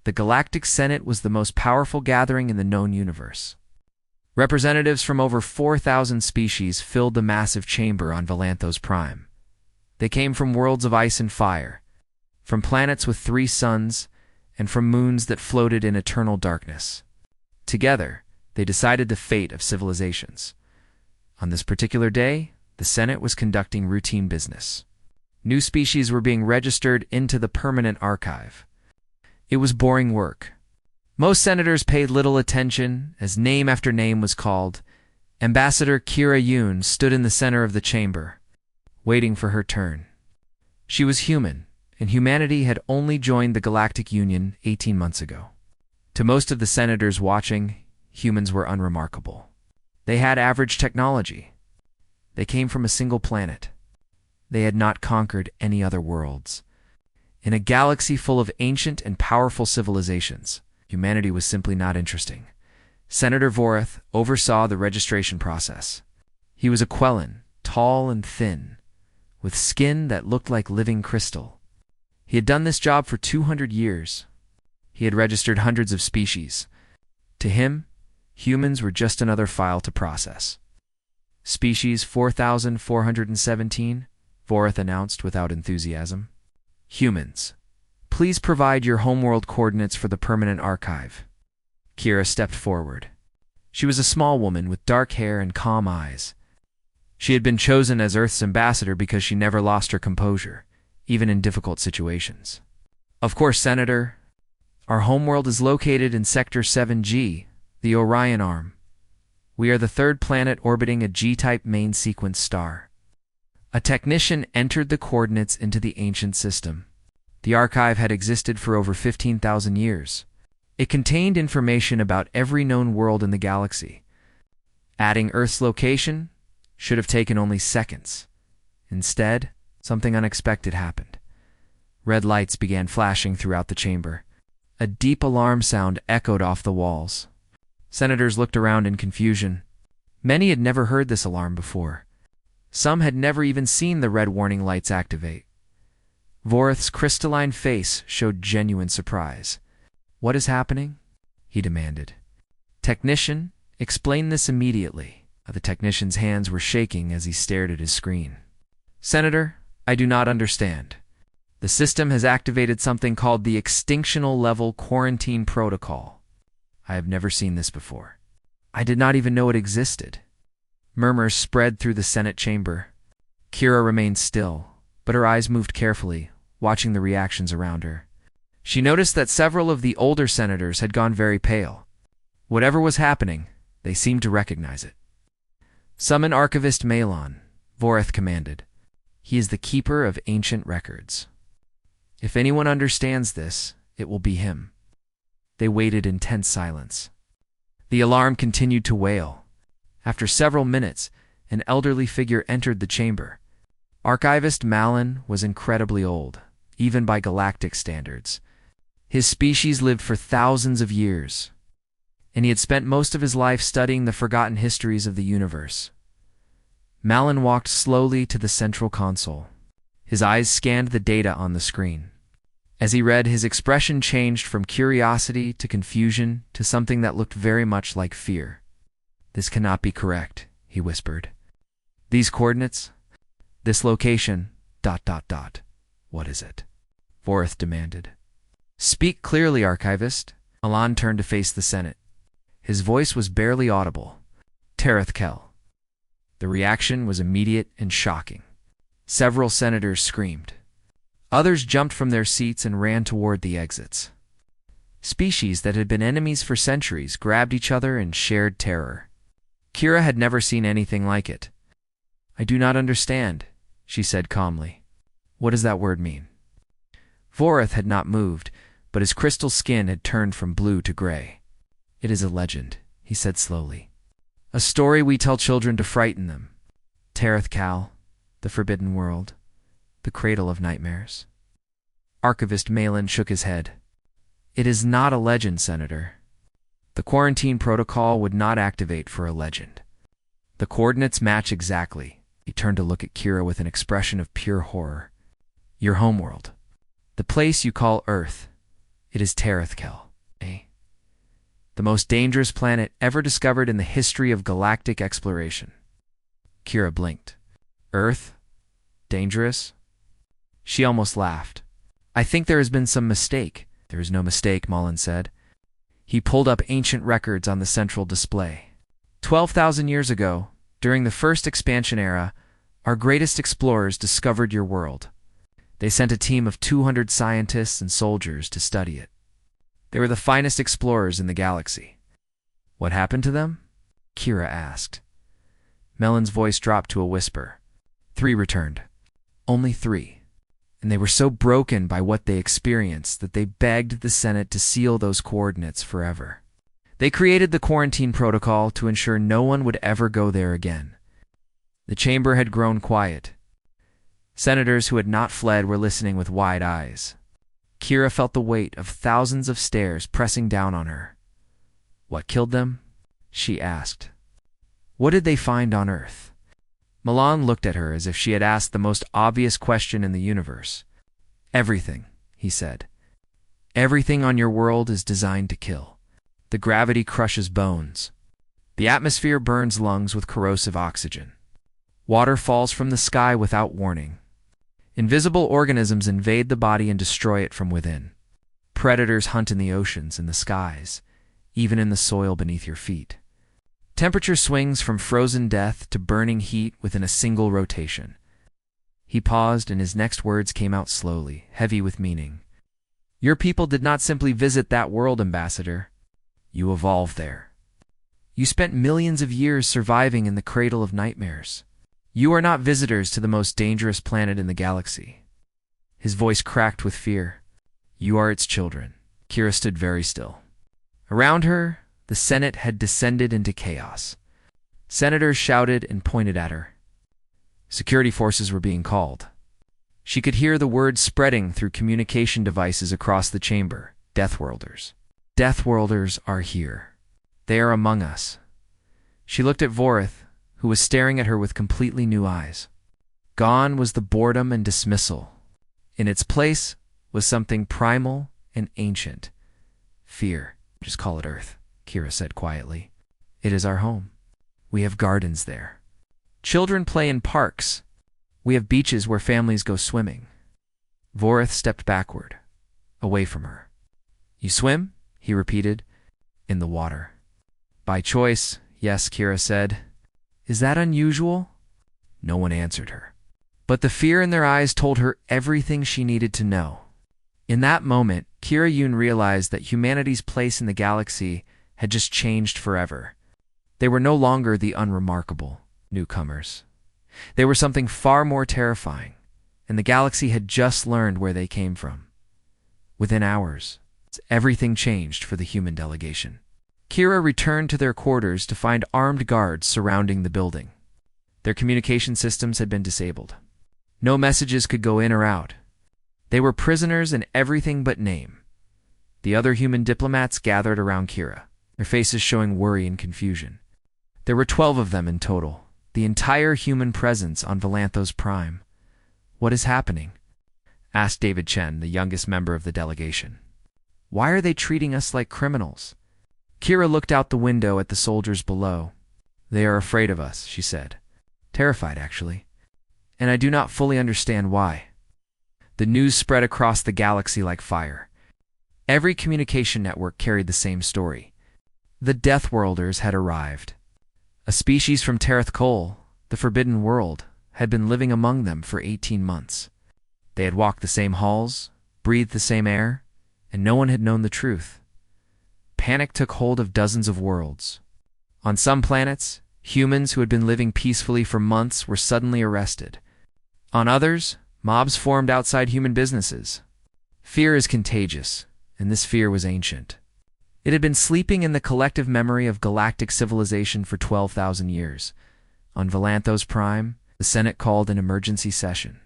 The Galactic Senate was the most powerful gathering in the known universe. Representatives from over 4,000 species filled the massive chamber on Valanthos Prime. They came from worlds of ice and fire, from planets with 3 suns, and from moons that floated in eternal darkness. Together, they decided the fate of civilizations. On this particular day, the Senate was conducting routine business. New species were being registered into the permanent archive. It was boring work. Most senators paid little attention as name after name was called. Ambassador Kira Yoon stood in the center of the chamber, waiting for her turn. She was human, and humanity had only joined the Galactic Union 18 months ago. To most of the senators watching, humans were unremarkable. They had average technology. They came from a single planet. They had not conquered any other worlds. In a galaxy full of ancient and powerful civilizations, humanity was simply not interesting. Senator Vorath oversaw the registration process. He was a Quellan, tall and thin, with skin that looked like living crystal. He had done this job for 200 years. He had registered hundreds of species. To him, humans were just another file to process. Species 4417, Vorath announced without enthusiasm. Humans, please provide your homeworld coordinates for the permanent archive. Kira stepped forward. She was a small woman with dark hair and calm eyes. She had been chosen as Earth's ambassador because she never lost her composure, even in difficult situations. Of course, Senator. Our homeworld is located in Sector 7G, the Orion Arm. We are the 3rd planet orbiting a G-type main sequence star. A technician entered the coordinates into the ancient system. The archive had existed for over 15,000 years. It contained information about every known world in the galaxy. Adding Earth's location should have taken only seconds. Instead, something unexpected happened. Red lights began flashing throughout the chamber. A deep alarm sound echoed off the walls. Senators looked around in confusion. Many had never heard this alarm before. Some had never even seen the red warning lights activate. Vorath's crystalline face showed genuine surprise. "What is happening?" he demanded. "Technician, explain this immediately." The technician's hands were shaking as he stared at his screen. "Senator, I do not understand. The system has activated something called the Extinctional Level Quarantine Protocol. I have never seen this before. I did not even know it existed." Murmurs spread through the Senate chamber. Kira remained still, but her eyes moved carefully, watching the reactions around her. She noticed that several of the older senators had gone very pale. Whatever was happening, they seemed to recognize it. "Summon Archivist Malon," Vorath commanded. "He is the keeper of ancient records. If anyone understands this, it will be him." They waited in tense silence. The alarm continued to wail. After several minutes, an elderly figure entered the chamber. Archivist Malon was incredibly old, even by galactic standards. His species lived for thousands of years, and he had spent most of his life studying the forgotten histories of the universe. Malon walked slowly to the central console. His eyes scanned the data on the screen. As he read, his expression changed from curiosity to confusion to something that looked very much like fear. "This cannot be correct," he whispered. "These coordinates? This location, ... What is it?" Vorath demanded. "Speak clearly, Archivist." Malon turned to face the Senate. His voice was barely audible. "Terath Kel." The reaction was immediate and shocking. Several senators screamed. Others jumped from their seats and ran toward the exits. Species that had been enemies for centuries grabbed each other in shared terror. Kira had never seen anything like it. "I do not understand," she said calmly. "What does that word mean?" Vorath had not moved, but his crystal skin had turned from blue to gray. "It is a legend," he said slowly. "A story we tell children to frighten them. Terath Cal, the Forbidden World, the cradle of nightmares." Archivist Malon shook his head. "It is not a legend, Senator. The quarantine protocol would not activate for a legend. The coordinates match exactly." He turned to look at Kira with an expression of pure horror. "Your homeworld, the place you call Earth, It is Terethkel, the most dangerous planet ever discovered in the history of galactic exploration. Kira blinked. Earth? Dangerous? She almost laughed. I think there has been some mistake. There is no mistake, Mullen said. He pulled up ancient records on the central display. 12,000 years ago, during the first expansion era, our greatest explorers discovered your world. They sent a team of 200 scientists and soldiers to study it. They were the finest explorers in the galaxy. What happened to them? Kira asked. Melon's voice dropped to a whisper. 3 returned. Only 3. And they were so broken by what they experienced that they begged the Senate to seal those coordinates forever. They created the quarantine protocol to ensure no one would ever go there again. The chamber had grown quiet. Senators who had not fled were listening with wide eyes. Kira felt the weight of thousands of stares pressing down on her. What killed them? She asked. What did they find on Earth? Milan looked at her as if she had asked the most obvious question in the universe. Everything, he said. Everything on your world is designed to kill. The gravity crushes bones. The atmosphere burns lungs with corrosive oxygen. Water falls from the sky without warning. Invisible organisms invade the body and destroy it from within. Predators hunt in the oceans and the skies, even in the soil beneath your feet. Temperature swings from frozen death to burning heat within a single rotation. He paused, and his next words came out slowly, heavy with meaning. Your people did not simply visit that world, Ambassador. You evolved there. You spent millions of years surviving in the cradle of nightmares. You are not visitors to the most dangerous planet in the galaxy. His voice cracked with fear. You are its children. Kira stood very still. Around her, the Senate had descended into chaos. Senators shouted and pointed at her. Security forces were being called. She could hear the words spreading through communication devices across the chamber. Deathworlders. Deathworlders are here. They are among us. She looked at Vorith, who was staring at her with completely new eyes. Gone was the boredom and dismissal. In its place was something primal and ancient. Fear. Just call it Earth, Kira said quietly. It is our home. We have gardens there. Children play in parks. We have beaches where families go swimming. Vorith stepped backward, away from her. You swim? He repeated. In the water. By choice, yes, Kira said. Is that unusual? No one answered her. But the fear in their eyes told her everything she needed to know. In that moment, Kira Yoon realized that humanity's place in the galaxy had just changed forever. They were no longer the unremarkable newcomers. They were something far more terrifying, and the galaxy had just learned where they came from. Within hours, everything changed for the human delegation. Kira returned to their quarters to find armed guards surrounding the building. Their communication systems had been disabled. No messages could go in or out. They were prisoners in everything but name. The other human diplomats gathered around Kira, their faces showing worry and confusion. There were 12 of them in total, the entire human presence on Valanthos Prime. What is happening? Asked David Chen, the youngest member of the delegation. Why are they treating us like criminals? Kira looked out the window at the soldiers below. They are afraid of us, she said. Terrified, actually. And I do not fully understand why. The news spread across the galaxy like fire. Every communication network carried the same story. The Deathworlders had arrived. A species from Terethkol, the Forbidden World, had been living among them for 18 months. They had walked the same halls, breathed the same air, and no one had known the truth. Panic took hold of dozens of worlds. On some planets, humans who had been living peacefully for months were suddenly arrested. On others, mobs formed outside human businesses. Fear is contagious, and this fear was ancient. It had been sleeping in the collective memory of galactic civilization for 12,000 years. On Valanthos Prime, the Senate called an emergency session.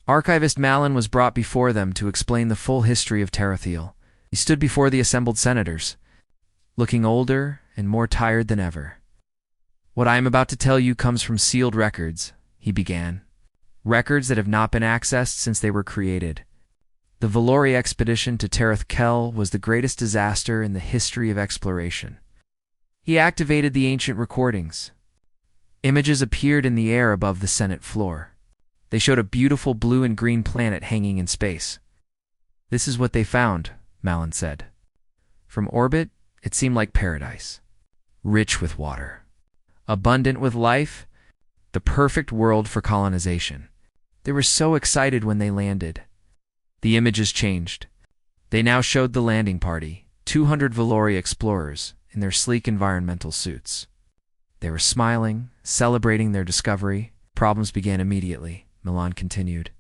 Archivist Malin was brought before them to explain the full history of Terathiel. He stood before the assembled senators, looking older and more tired than ever. What I am about to tell you comes from sealed records, he began. Records that have not been accessed since they were created. The Valori expedition to Tereth Kel was the greatest disaster in the history of exploration. He activated the ancient recordings. Images appeared in the air above the Senate floor. They showed a beautiful blue and green planet hanging in space. "This is what they found," Malin said. "From orbit, it seemed like paradise. Rich with water. Abundant with life. The perfect world for colonization." They were so excited when they landed. The images changed. They now showed the landing party, 200 Valori explorers in their sleek environmental suits. They were smiling, celebrating their discovery. Problems began immediately, Milan continued.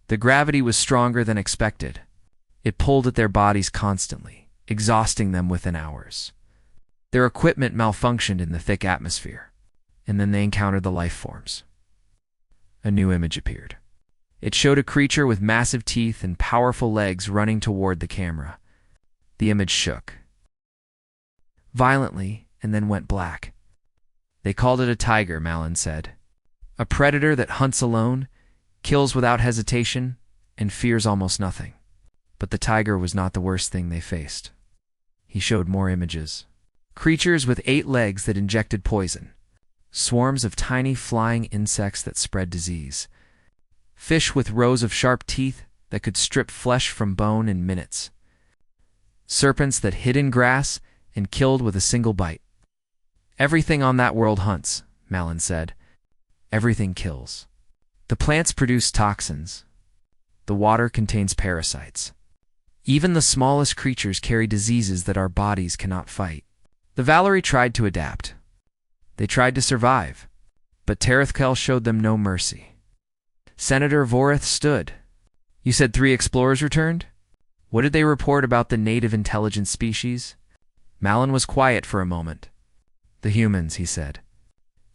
The gravity was stronger than expected. It pulled at their bodies constantly, exhausting them within hours. Their equipment malfunctioned in the thick atmosphere, and then they encountered the life forms. A new image appeared. It showed a creature with massive teeth and powerful legs running toward the camera. The image shook violently and then went black. "They called it a tiger," Malin said. "A predator that hunts alone, kills without hesitation, and fears almost nothing." But the tiger was not the worst thing they faced. He showed more images. Creatures with 8 legs that injected poison. Swarms of tiny flying insects that spread disease. Fish with rows of sharp teeth that could strip flesh from bone in minutes. Serpents that hid in grass and killed with a single bite. "Everything on that world hunts," Malin said. "Everything kills. The plants produce toxins. The water contains parasites. Even the smallest creatures carry diseases that our bodies cannot fight." The Valori tried to adapt. They tried to survive, but Tereth Kel showed them no mercy. Senator Voreth stood. "You said 3 explorers returned? What did they report about the native intelligent species?" Malin was quiet for a moment. "The humans," he said.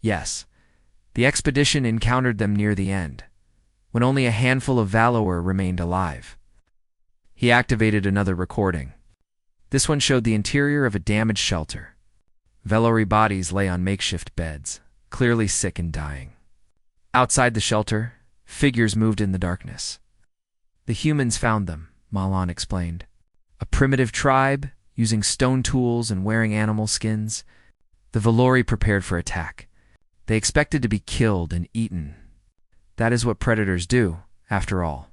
"Yes. The expedition encountered them near the end, when only a handful of Valor remained alive." He activated another recording. This one showed the interior of a damaged shelter. Valori bodies lay on makeshift beds, clearly sick and dying. Outside the shelter, figures moved in the darkness. "The humans found them," Malin explained. "A primitive tribe, using stone tools and wearing animal skins. The Valori prepared for attack. They expected to be killed and eaten. That is what predators do, after all."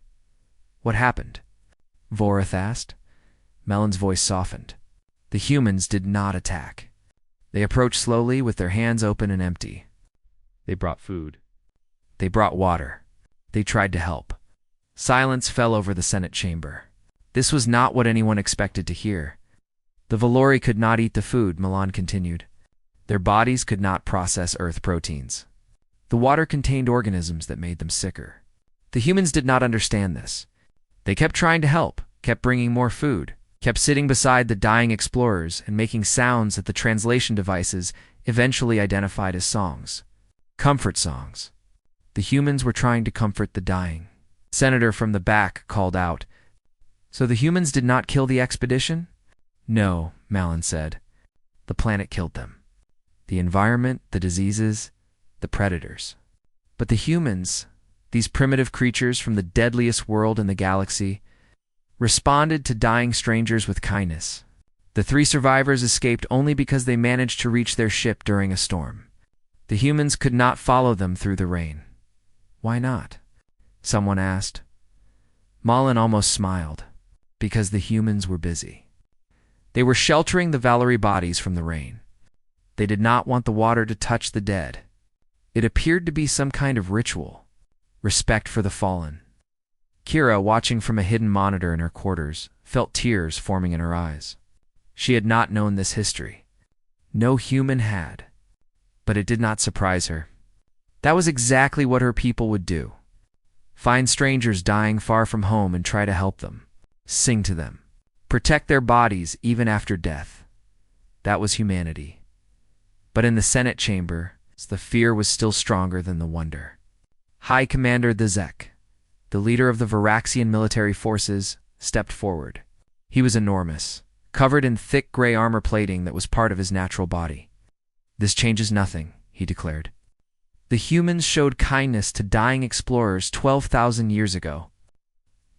"What happened?" Voreth asked. Melon's voice softened. "The humans did not attack. They approached slowly with their hands open and empty. They brought food. They brought water. They tried to help." Silence fell over the Senate chamber. This was not what anyone expected to hear. "The Valori could not eat the food," Milan continued. "Their bodies could not process Earth proteins. The water contained organisms that made them sicker. The humans did not understand this. They kept trying to help, kept bringing more food, kept sitting beside the dying explorers and making sounds that the translation devices eventually identified as songs. Comfort songs. The humans were trying to comfort the dying." Senator from the back called out, "So the humans did not kill the expedition?" "No," Malin said. "The planet killed them. The environment, the diseases, the predators. But the humans, these primitive creatures from the deadliest world in the galaxy, responded to dying strangers with kindness. The 3 survivors escaped only because they managed to reach their ship during a storm. The humans could not follow them through the rain." "Why not?" someone asked. Malin almost smiled. "Because the humans were busy. They were sheltering the Valori bodies from the rain. They did not want the water to touch the dead. It appeared to be some kind of ritual, respect for the fallen." Kira, watching from a hidden monitor in her quarters, felt tears forming in her eyes. She had not known this history. No human had. But it did not surprise her. That was exactly what her people would do. Find strangers dying far from home and try to help them. Sing to them. Protect their bodies even after death. That was humanity. But in the Senate chamber, the fear was still stronger than the wonder. High Commander Zek, the leader of the Varaxian military forces, stepped forward. He was enormous, covered in thick gray armor plating that was part of his natural body. "This changes nothing," he declared. "The humans showed kindness to dying explorers 12,000 years ago.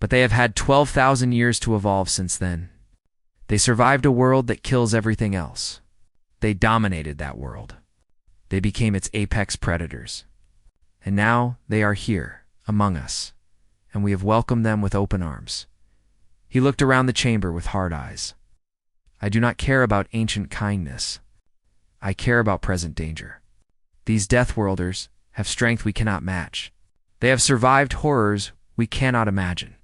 But they have had 12,000 years to evolve since then. They survived a world that kills everything else. They dominated that world. They became its apex predators. And now they are here, among us, and we have welcomed them with open arms. He looked around the chamber with hard eyes. I do not care about ancient kindness. I care about present danger. These Deathworlders have strength we cannot match. They have survived horrors we cannot imagine.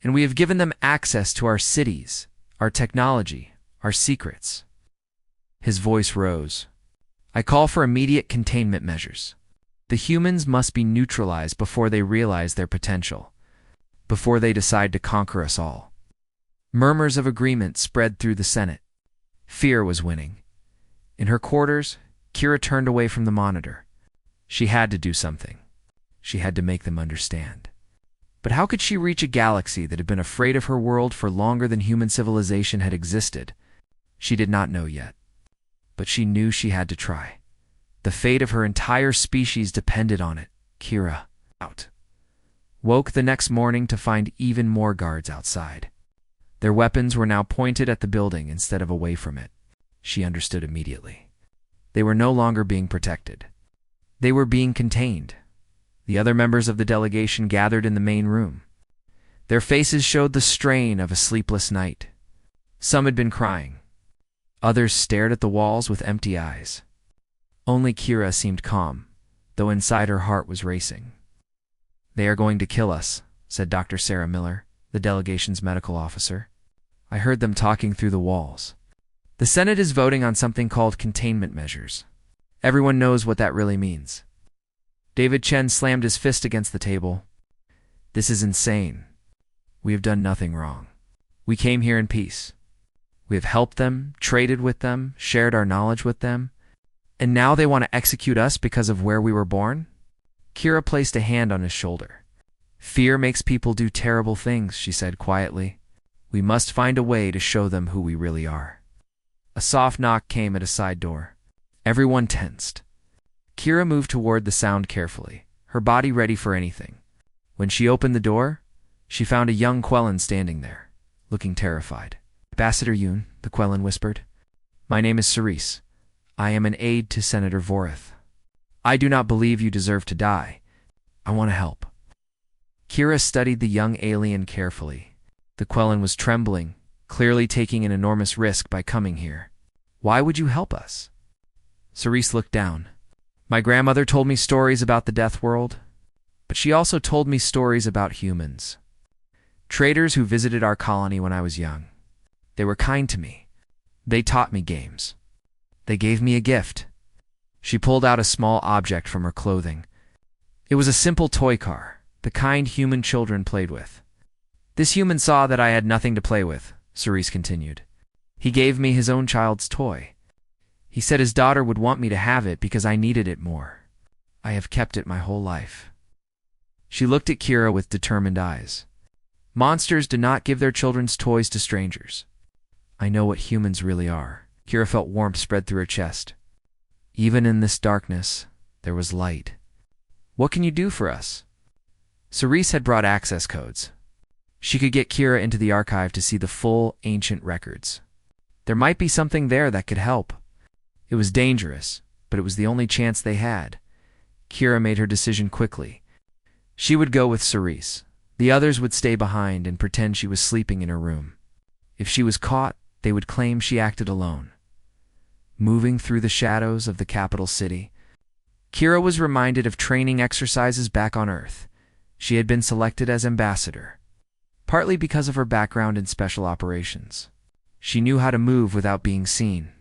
And we have given them access to our cities, our technology, our secrets. His voice rose. I call for immediate containment measures. The humans must be neutralized before they realize their potential, before they decide to conquer us all. Murmurs of agreement spread through the Senate. Fear was winning. In her quarters, Kira turned away from the monitor. She had to do something. She had to make them understand. But how could she reach a galaxy that had been afraid of her world for longer than human civilization had existed? She did not know yet. But she knew she had to try. The fate of her entire species depended on it. Kira woke the next morning to find even more guards outside. Their weapons were now pointed at the building instead of away from it. She understood immediately. They were no longer being protected. They were being contained. The other members of the delegation gathered in the main room. Their faces showed the strain of a sleepless night. Some had been crying. Others stared at the walls with empty eyes. Only Kira seemed calm, though inside her heart was racing. They are going to kill us, said Dr. Sarah Miller, the delegation's medical officer. I heard them talking through the walls. The Senate is voting on something called containment measures. Everyone knows what that really means. David Chen slammed his fist against the table. This is insane. We have done nothing wrong. We came here in peace. We have helped them, traded with them, shared our knowledge with them. And now they want to execute us because of where we were born? Kira placed a hand on his shoulder. Fear makes people do terrible things, she said quietly. We must find a way to show them who we really are. A soft knock came at a side door. Everyone tensed. Kira moved toward the sound carefully, her body ready for anything. When she opened the door, she found a young Quellan standing there, looking terrified. Ambassador Yoon, the Quellan whispered. My name is Cerise. I am an aide to Senator Vorith. I do not believe you deserve to die. I want to help. Kira studied the young alien carefully. The Quellan was trembling, clearly taking an enormous risk by coming here. Why would you help us? Cerise looked down. My grandmother told me stories about the death world, but she also told me stories about humans. Traders who visited our colony when I was young. They were kind to me. They taught me games. They gave me a gift. She pulled out a small object from her clothing. It was a simple toy car, the kind human children played with. This human saw that I had nothing to play with, Cerise continued. He gave me his own child's toy. He said his daughter would want me to have it because I needed it more. I have kept it my whole life. She looked at Kira with determined eyes. Monsters do not give their children's toys to strangers. I know what humans really are. Kira felt warmth spread through her chest. Even in this darkness, there was light. What can you do for us? Cerise had brought access codes. She could get Kira into the archive to see the full ancient records. There might be something there that could help. It was dangerous, but it was the only chance they had. Kira made her decision quickly. She would go with Cerise. The others would stay behind and pretend she was sleeping in her room. If she was caught, they would claim she acted alone. Moving through the shadows of the capital city, Kira was reminded of training exercises back on Earth. She had been selected as ambassador, partly because of her background in special operations. She knew how to move without being seen.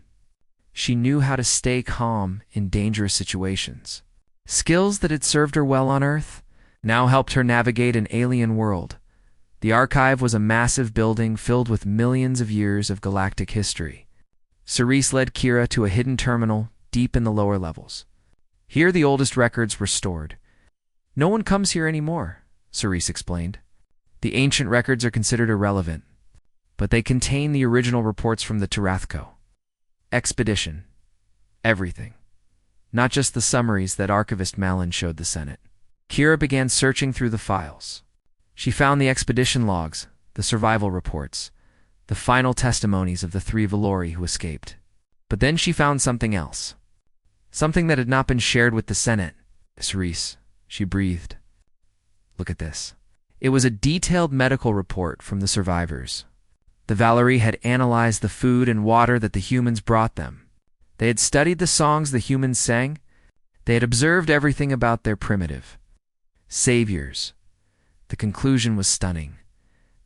She knew how to stay calm in dangerous situations. Skills that had served her well on Earth now helped her navigate an alien world. The archive was a massive building filled with millions of years of galactic history. Cerise led Kira to a hidden terminal deep in the lower levels. Here the oldest records were stored. No one comes here anymore, Cerise explained. The ancient records are considered irrelevant, but they contain the original reports from the Tarathco expedition. Everything. Not just the summaries that Archivist Malin showed the Senate. Kira began searching through the files. She found the expedition logs, the survival reports, the final testimonies of the 3 Valori who escaped. But then she found something else. Something that had not been shared with the Senate. Cerise, she breathed. Look at this. It was a detailed medical report from the survivors. The Valori had analyzed the food and water that the humans brought them. They had studied the songs the humans sang. They had observed everything about their primitive saviors. The conclusion was stunning.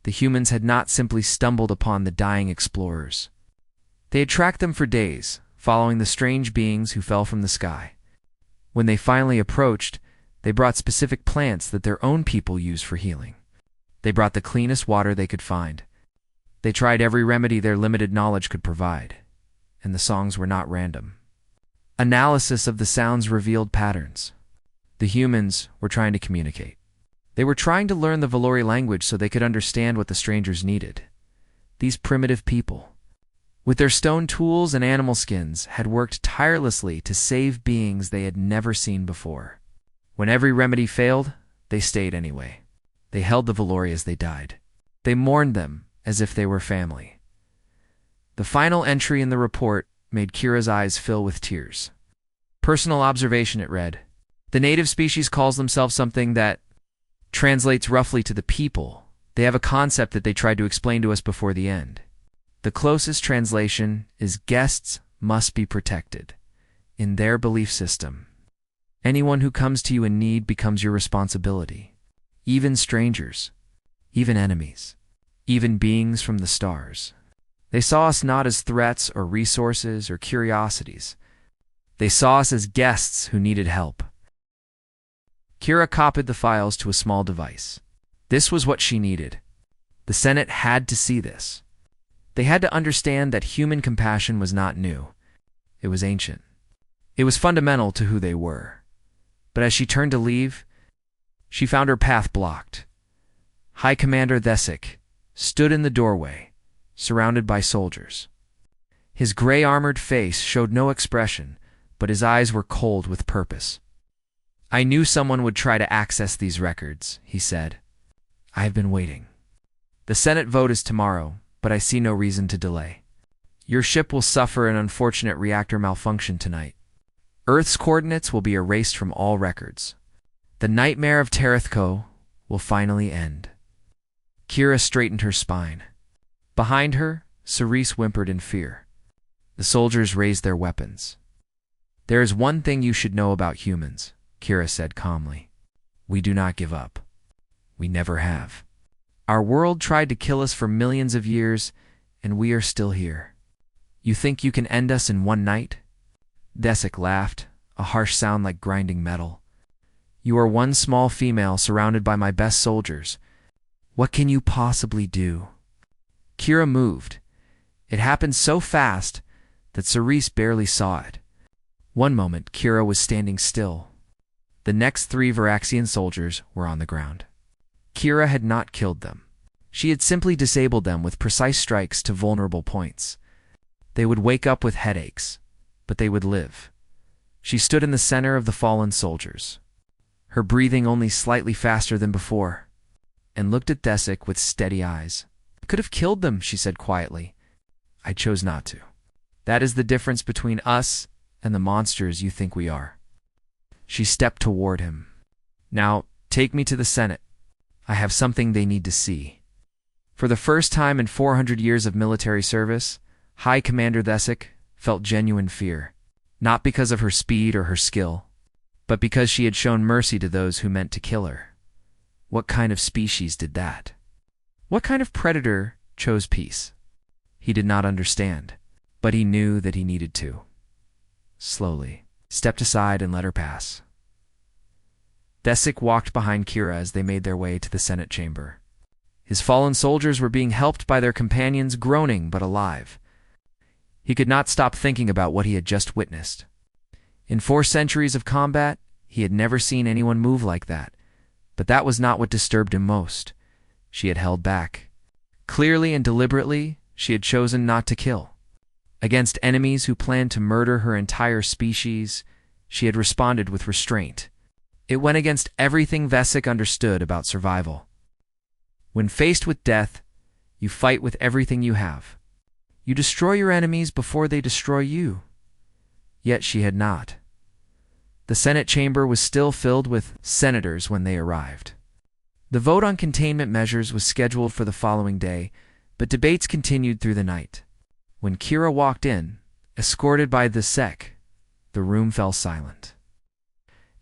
The humans had not simply stumbled upon the dying explorers. They had tracked them for days, following the strange beings who fell from the sky. When they finally approached, they brought specific plants that their own people used for healing. They brought the cleanest water they could find. They tried every remedy their limited knowledge could provide, and the songs were not random. Analysis of the sounds revealed patterns. The humans were trying to communicate. They were trying to learn the Valori language so they could understand what the strangers needed. These primitive people, with their stone tools and animal skins, had worked tirelessly to save beings they had never seen before. When every remedy failed, they stayed anyway. They held the Valori as they died. They mourned them as if they were family. The final entry in the report made Kira's eyes fill with tears. Personal observation, it read. The native species calls themselves something that translates roughly to the people. They have a concept that they tried to explain to us before the end. The closest translation is guests must be protected. In their belief system, anyone who comes to you in need becomes your responsibility. Even strangers, even enemies, even beings from the stars. They saw us not as threats or resources or curiosities. They saw us as guests who needed help. Kira copied the files to a small device. This was what she needed. The Senate had to see this. They had to understand that human compassion was not new. It was ancient. It was fundamental to who they were. But as she turned to leave, she found her path blocked. High Commander Thesic stood in the doorway, surrounded by soldiers. His gray-armored face showed no expression, but his eyes were cold with purpose. I knew someone would try to access these records, he said. I have been waiting. The Senate vote is tomorrow, but I see no reason to delay. Your ship will suffer an unfortunate reactor malfunction tonight. Earth's coordinates will be erased from all records. The nightmare of Terethko will finally end. Kira straightened her spine. Behind her, Cerise whimpered in fear. The soldiers raised their weapons. There is one thing you should know about humans, Kira said calmly. We do not give up. We never have. Our world tried to kill us for millions of years, and we are still here. You think you can end us in one night? Thesic laughed, a harsh sound like grinding metal. You are one small female surrounded by my best soldiers. What can you possibly do? Kira moved. It happened so fast that Cerise barely saw it. One moment, Kira was standing still. The next 3 Varaxian soldiers were on the ground. Kira had not killed them. She had simply disabled them with precise strikes to vulnerable points. They would wake up with headaches, but they would live. She stood in the center of the fallen soldiers, her breathing only slightly faster than before, and looked at Thesic with steady eyes. I could have killed them, she said quietly. I chose not to. That is the difference between us and the monsters you think we are. She stepped toward him. Now, take me to the Senate. I have something they need to see. For the first time in 400 years of military service, High Commander Thesic felt genuine fear, not because of her speed or her skill, but because she had shown mercy to those who meant to kill her. What kind of species did that? What kind of predator chose peace? He did not understand, but he knew that he needed to. Slowly, stepped aside and let her pass. Thesic walked behind Kira as they made their way to the Senate chamber. His fallen soldiers were being helped by their companions, groaning but alive. He could not stop thinking about what he had just witnessed. In 4 centuries of combat, he had never seen anyone move like that, but that was not what disturbed him most. She had held back. Clearly and deliberately, she had chosen not to kill. Against enemies who planned to murder her entire species, she had responded with restraint. It went against everything Thesic understood about survival. When faced with death, you fight with everything you have. You destroy your enemies before they destroy you. Yet she had not. The Senate chamber was still filled with senators when they arrived. The vote on containment measures was scheduled for the following day, but debates continued through the night. When Kira walked in, escorted by the Sec, the room fell silent.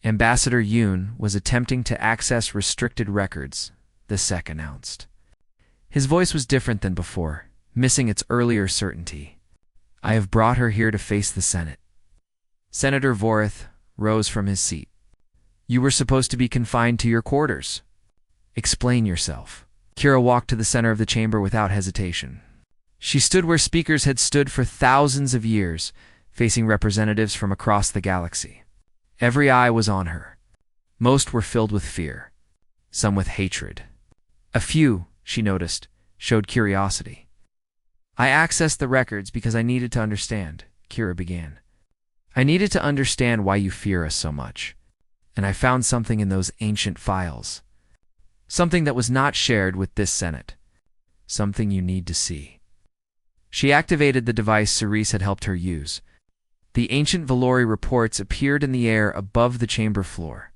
Ambassador Yoon was attempting to access restricted records, the Sec announced. His voice was different than before, missing its earlier certainty. I have brought her here to face the Senate. Senator Vorith rose from his seat. You were supposed to be confined to your quarters. Explain yourself. Kira walked to the center of the chamber without hesitation. She stood where speakers had stood for thousands of years, facing representatives from across the galaxy. Every eye was on her. Most were filled with fear, some with hatred. A few, she noticed, showed curiosity. I accessed the records because I needed to understand, Kira began. I needed to understand why you fear us so much. And I found something in those ancient files. Something that was not shared with this Senate. Something you need to see. She activated the device Cerise had helped her use. The ancient Valori reports appeared in the air above the chamber floor.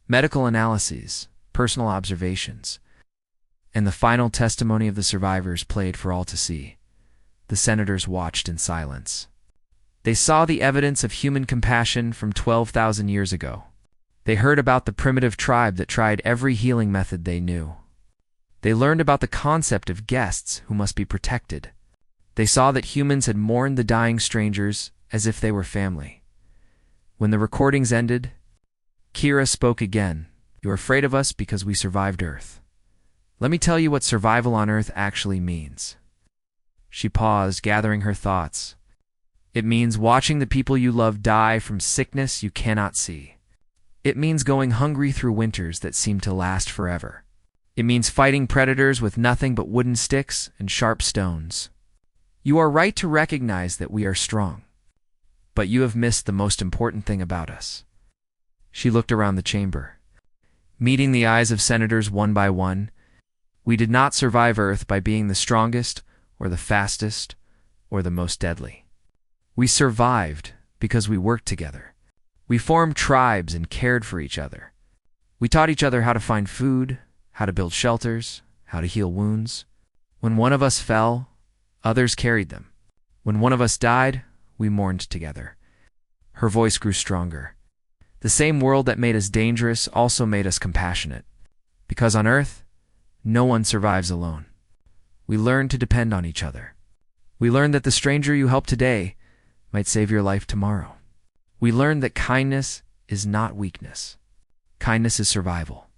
Medical analyses, personal observations, and the final testimony of the survivors played for all to see. The senators watched in silence. They saw the evidence of human compassion from 12,000 years ago. They heard about the primitive tribe that tried every healing method they knew. They learned about the concept of guests who must be protected. They saw that humans had mourned the dying strangers as if they were family. When the recordings ended, Kira spoke again. You're afraid of us because we survived Earth. Let me tell you what survival on Earth actually means. She paused, gathering her thoughts. It means watching the people you love die from sickness you cannot see. It means going hungry through winters that seem to last forever. It means fighting predators with nothing but wooden sticks and sharp stones. You are right to recognize that we are strong. But you have missed the most important thing about us. She looked around the chamber. Meeting the eyes of senators one by one, we did not survive Earth by being the strongest or the fastest or the most deadly. We survived because we worked together. We formed tribes and cared for each other. We taught each other how to find food, how to build shelters, how to heal wounds. When one of us fell, others carried them. When one of us died, we mourned together. Her voice grew stronger. The same world that made us dangerous also made us compassionate. Because on Earth, no one survives alone. We learned to depend on each other. We learned that the stranger you help today might save your life tomorrow. We learned that kindness is not weakness. Kindness is survival.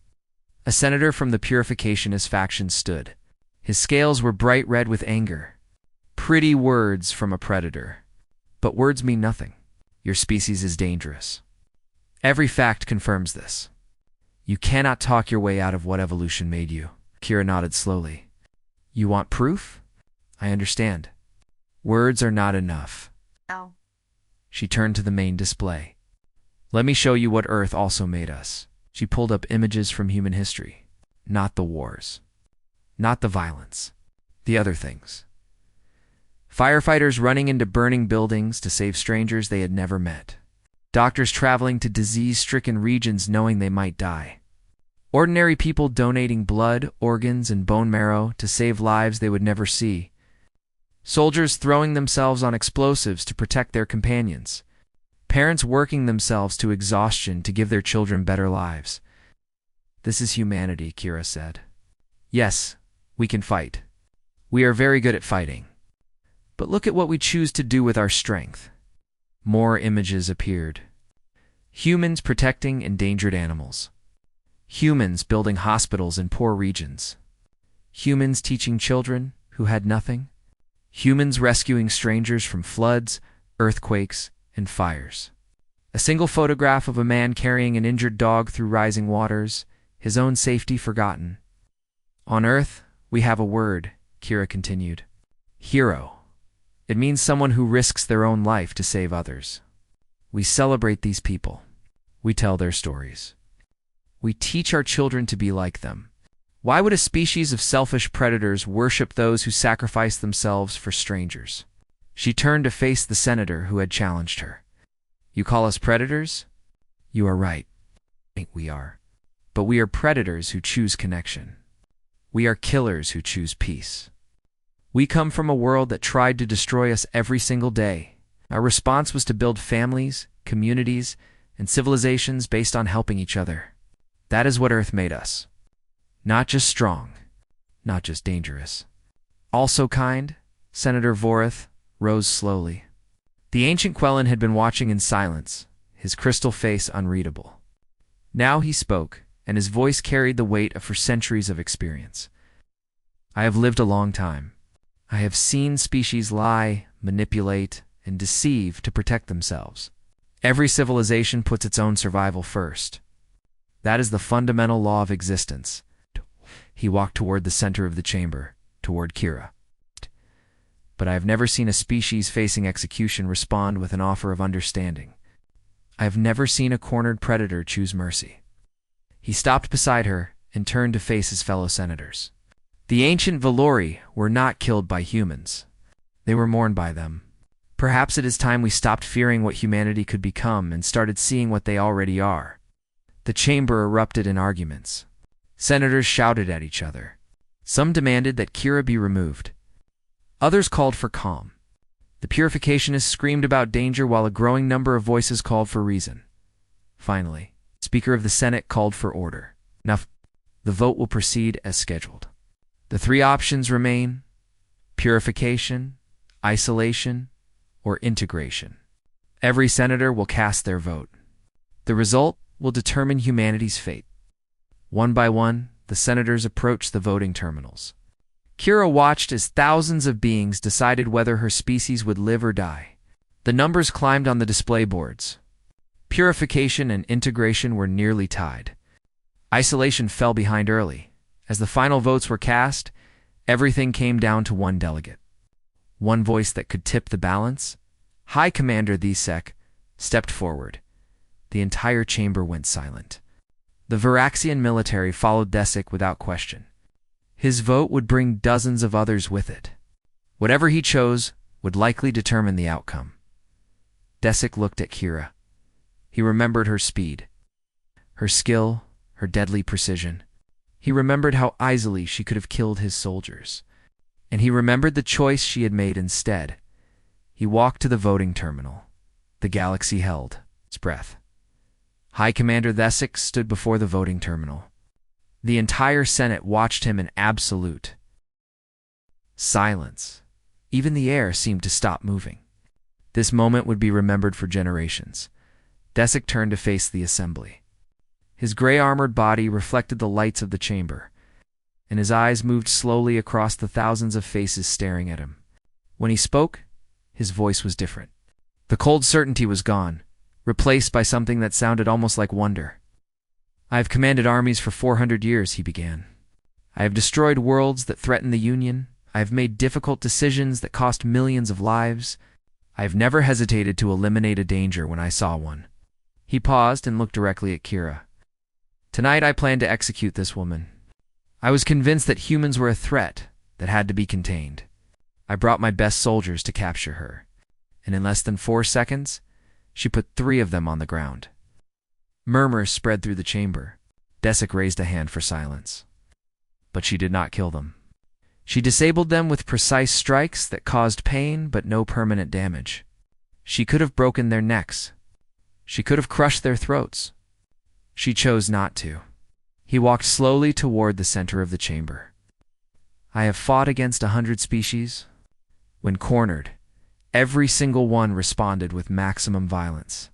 A senator from the Purificationist faction stood. His scales were bright red with anger. Pretty words from a predator. But words mean nothing. Your species is dangerous. Every fact confirms this. You cannot talk your way out of what evolution made you. Kira nodded slowly. You want proof? I understand. Words are not enough. No. She turned to the main display. Let me show you what Earth also made us. She pulled up images from human history. Not the wars. Not the violence. The other things. Firefighters running into burning buildings to save strangers they had never met. Doctors traveling to disease-stricken regions knowing they might die. Ordinary people donating blood, organs, and bone marrow to save lives they would never see. Soldiers throwing themselves on explosives to protect their companions. Parents working themselves to exhaustion to give their children better lives. This is humanity, Kira said. Yes, we can fight. We are very good at fighting. But look at what we choose to do with our strength. More images appeared. Humans protecting endangered animals. Humans building hospitals in poor regions. Humans teaching children who had nothing. Humans rescuing strangers from floods, earthquakes, and fires. A single photograph of a man carrying an injured dog through rising waters, his own safety forgotten. On Earth, we have a word, Kira continued. Hero. It means someone who risks their own life to save others. We celebrate these people. We tell their stories. We teach our children to be like them. Why would a species of selfish predators worship those who sacrifice themselves for strangers? She turned to face the senator who had challenged her. You call us predators? You are right. We are. But we are predators who choose connection. We are killers who choose peace. We come from a world that tried to destroy us every single day. Our response was to build families, communities, and civilizations based on helping each other. That is what Earth made us. Not just strong, not just dangerous. Also kind, Senator Vorath rose slowly. The ancient Quellan had been watching in silence, his crystal face unreadable. Now he spoke, and his voice carried the weight of for centuries of experience. I have lived a long time. I have seen species lie, manipulate, and deceive to protect themselves. Every civilization puts its own survival first. That is the fundamental law of existence. He walked toward the center of the chamber, toward Kira. But I have never seen a species facing execution respond with an offer of understanding. I have never seen a cornered predator choose mercy. He stopped beside her and turned to face his fellow senators. The ancient Valori were not killed by humans. They were mourned by them. Perhaps it is time we stopped fearing what humanity could become and started seeing what they already are. The chamber erupted in arguments. Senators shouted at each other. Some demanded that Kira be removed. Others called for calm. The purificationists screamed about danger while a growing number of voices called for reason. Finally, the Speaker of the Senate called for order. Now, the vote will proceed as scheduled. The three options remain: purification, isolation, or integration. Every senator will cast their vote. The result will determine humanity's fate. One by one, the senators approached the voting terminals. Kira watched as thousands of beings decided whether her species would live or die. The numbers climbed on the display boards. Purification and integration were nearly tied. Isolation fell behind early. As the final votes were cast, everything came down to one delegate. One voice that could tip the balance. High Commander Thesek stepped forward. The entire chamber went silent. The Varaxian military followed Thesek without question. His vote would bring dozens of others with it. Whatever he chose would likely determine the outcome. Thesek looked at Kira. He remembered her speed, her skill, her deadly precision. He remembered how easily she could have killed his soldiers. And he remembered the choice she had made instead. He walked to the voting terminal. The galaxy held its breath. High Commander Thesek stood before the voting terminal. The entire Senate watched him in absolute silence. Even the air seemed to stop moving. This moment would be remembered for generations. Thesek turned to face the assembly. His gray-armored body reflected the lights of the chamber, and his eyes moved slowly across the thousands of faces staring at him. When he spoke, his voice was different. The cold certainty was gone, replaced by something that sounded almost like wonder. I have commanded armies for 400 years, he began. I have destroyed worlds that threatened the Union. I have made difficult decisions that cost millions of lives. I have never hesitated to eliminate a danger when I saw one. He paused and looked directly at Kira. Tonight I plan to execute this woman. I was convinced that humans were a threat that had to be contained. I brought my best soldiers to capture her, and in less than 4 seconds, she put 3 of them on the ground. Murmurs spread through the chamber. Thesek raised a hand for silence. But she did not kill them. She disabled them with precise strikes that caused pain but no permanent damage. She could have broken their necks. She could have crushed their throats. She chose not to. He walked slowly toward the center of the chamber. I have fought against 100 species. When cornered, every single one responded with maximum violence.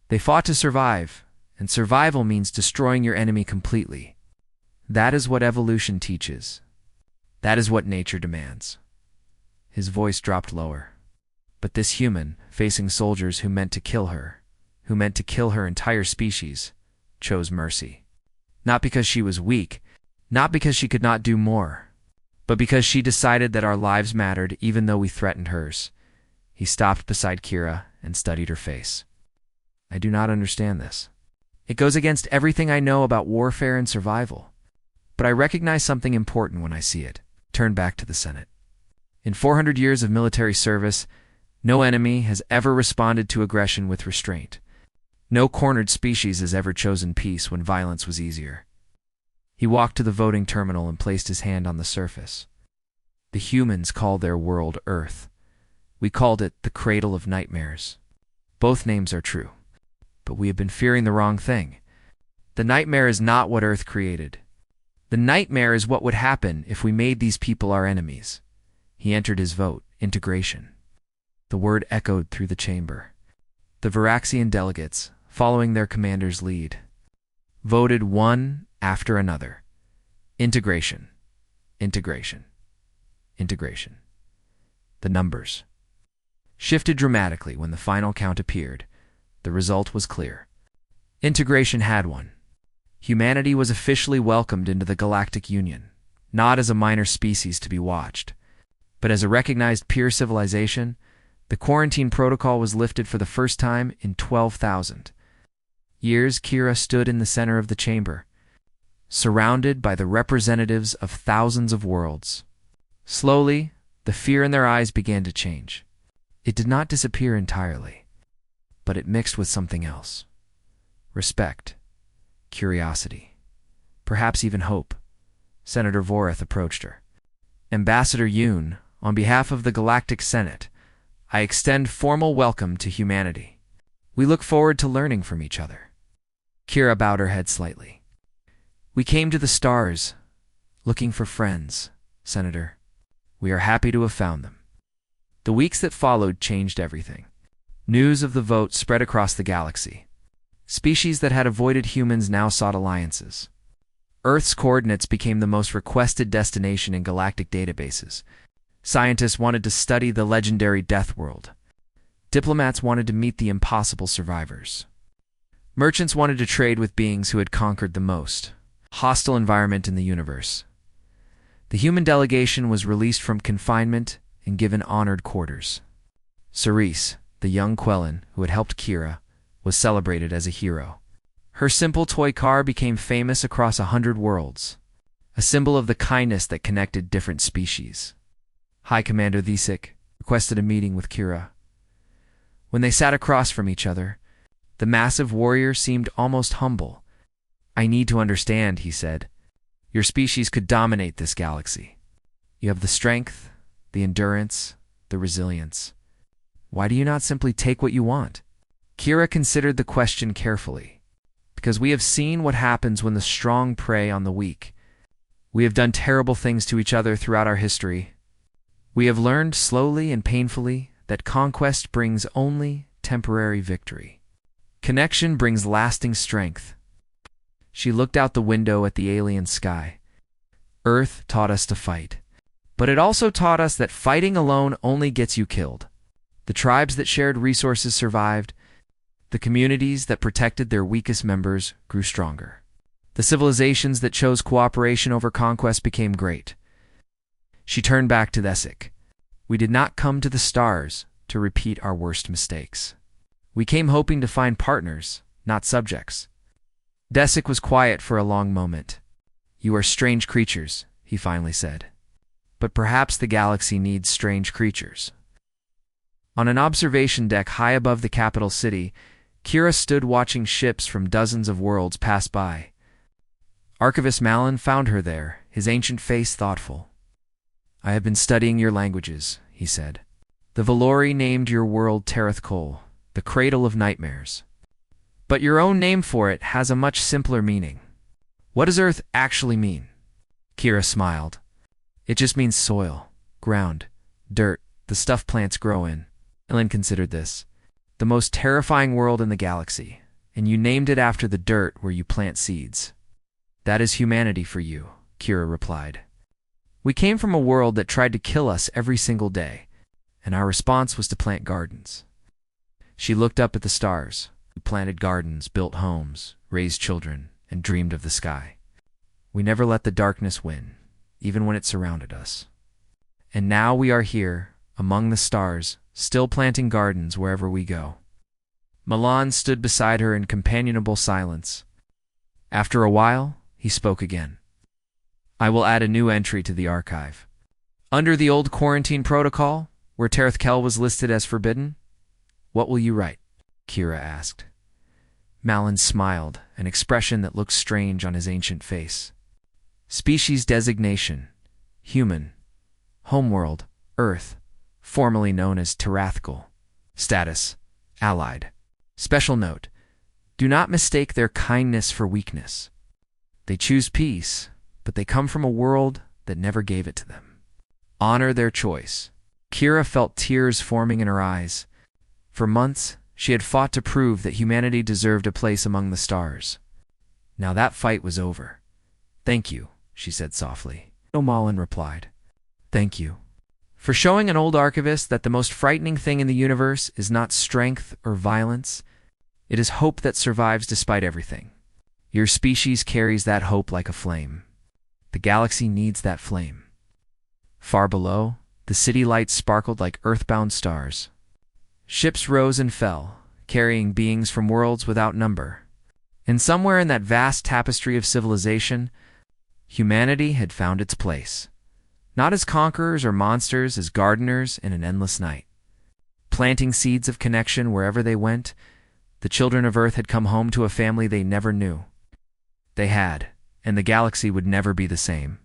They fought to survive, and survival means destroying your enemy completely. That is what evolution teaches. That is what nature demands. His voice dropped lower. But this human, facing soldiers who meant to kill her, who meant to kill her entire species, chose mercy. Not because she was weak, not because she could not do more, but because she decided that our lives mattered even though we threatened hers. He stopped beside Kira and studied her face. I do not understand this. It goes against everything I know about warfare and survival. but I recognize something important when I see it. Turn back to the Senate. In 400 years of military service, no enemy has ever responded to aggression with restraint. No cornered species has ever chosen peace when violence was easier. He walked to the voting terminal and placed his hand on the surface. The humans call their world Earth. We called it the Cradle of Nightmares. Both names are true, but we have been fearing the wrong thing. The nightmare is not what Earth created. The nightmare is what would happen if we made these people our enemies. He entered his vote, integration. The word echoed through the chamber. The Varaxian delegates, following their commander's lead, voted one after another. Integration, integration, integration. The numbers shifted dramatically when the final count appeared. The result was clear. Integration had won. Humanity was officially welcomed into the Galactic Union, not as a minor species to be watched, but as a recognized peer civilization. The quarantine protocol was lifted for the first time in 12,000 years. Kira stood in the center of the chamber, surrounded by the representatives of thousands of worlds. Slowly, the fear in their eyes began to change. It did not disappear entirely, but it mixed with something else. Respect, curiosity, perhaps even hope. Senator Voreth approached her. Ambassador Yoon, on behalf of the Galactic Senate, I extend formal welcome to humanity. We look forward to learning from each other. Kira bowed her head slightly. We came to the stars, looking for friends, Senator. We are happy to have found them. The weeks that followed changed everything. News of the vote spread across the galaxy. Species that had avoided humans now sought alliances. Earth's coordinates became the most requested destination in galactic databases. Scientists wanted to study the legendary Death World. Diplomats wanted to meet the impossible survivors. Merchants wanted to trade with beings who had conquered the most hostile environment in the universe. The human delegation was released from confinement and given honored quarters. Cerise, the young Quellen who had helped Kira, was celebrated as a hero. Her simple toy car became famous across 100 worlds, a symbol of the kindness that connected different species. High Commander Thesik requested a meeting with Kira. When they sat across from each other, the massive warrior seemed almost humble. I need to understand, he said. Your species could dominate this galaxy. You have the strength, the endurance, the resilience. Why do you not simply take what you want? Kira considered the question carefully. Because we have seen what happens when the strong prey on the weak. We have done terrible things to each other throughout our history. We have learned slowly and painfully that conquest brings only temporary victory. Connection brings lasting strength. She looked out the window at the alien sky. Earth taught us to fight. But it also taught us that fighting alone only gets you killed. The tribes that shared resources survived. The communities that protected their weakest members grew stronger. The civilizations that chose cooperation over conquest became great. She turned back to Thesik. We did not come to the stars to repeat our worst mistakes. We came hoping to find partners, not subjects. Thesik was quiet for a long moment. You are strange creatures, he finally said. But perhaps the galaxy needs strange creatures. On an observation deck high above the capital city, Kira stood watching ships from dozens of worlds pass by. Archivist Malin found her there, his ancient face thoughtful. I have been studying your languages, he said. The Valori named your world Tereth Kol, the Cradle of Nightmares. But your own name for it has a much simpler meaning. What does Earth actually mean? Kira smiled. It just means soil, ground, dirt, the stuff plants grow in. Ellen considered this. The most terrifying world in the galaxy, and you named it after the dirt where you plant seeds. That is humanity for you, Kira replied. We came from a world that tried to kill us every single day, and our response was to plant gardens. She looked up at the stars. We planted gardens, built homes, raised children, and dreamed of the sky. We never let the darkness win, even when it surrounded us. And now we are here, among the stars, still planting gardens wherever we go. Milan stood beside her in companionable silence. After a while, he spoke again. I will add a new entry to the archive. Under the old quarantine protocol, where Terethkel was listed as forbidden, what will you write? Kira asked. Malin smiled, an expression that looked strange on his ancient face. Species designation: human. Homeworld: Earth, formerly known as Terathkal. Status: allied. Special note: do not mistake their kindness for weakness. They choose peace, but they come from a world that never gave it to them. Honor their choice. Kira felt tears forming in her eyes. For months, she had fought to prove that humanity deserved a place among the stars. Now that fight was over. Thank you, she said softly. Malin replied. Thank you. For showing an old archivist that the most frightening thing in the universe is not strength or violence, it is hope that survives despite everything. Your species carries that hope like a flame. The galaxy needs that flame. Far below, the city lights sparkled like earthbound stars. Ships rose and fell, carrying beings from worlds without number. And somewhere in that vast tapestry of civilization, humanity had found its place. Not as conquerors or monsters, as gardeners in an endless night. Planting seeds of connection wherever they went, the children of Earth had come home to a family they never knew. They had, and the galaxy would never be the same.